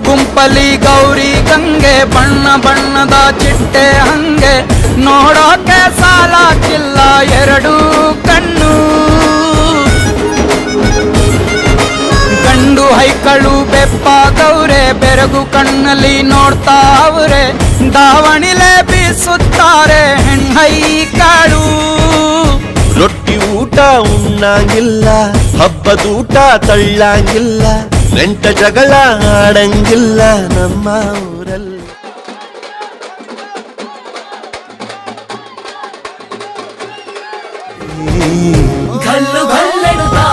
ಗುಂಪಲಿ ಗೌರಿ ಗಂಗೆ ಬಣ್ಣ ಬಣ್ಣದ ಚಿಟ್ಟೆ ಹಂಗೆ ನೋಡೋಕೆ ಸಾಲಾಕಿಲ್ಲ ಎರಡು ಕಣ್ಣು. ಗಂಡು ಹೈಕಳು ಬೆಪ್ಪಾಗವ್ರೆ ಬೆರಗು ಕಣ್ಣಲ್ಲಿ ನೋಡ್ತಾವ್ರೆ ದಾವಣಿಲೆ ಬೀಸುತ್ತಾರೆ ಹೆಣ್ಣೈಕಳು. ರೊಟ್ಟಿ ಊಟ ಉಣ್ಣಂಗಿಲ್ಲ ಹಬ್ಬದೂಟ ತಳ್ಳಂಗಿಲ್ಲ ನೆಂಟ ಜಗಳ ಆಡಂಗಿಲ್ಲ ನಮ್ಮ ಊರಲ್ಲಿ. ಗಲ್ಲು ಗಲ್ಲೆಡುತ್ತಾ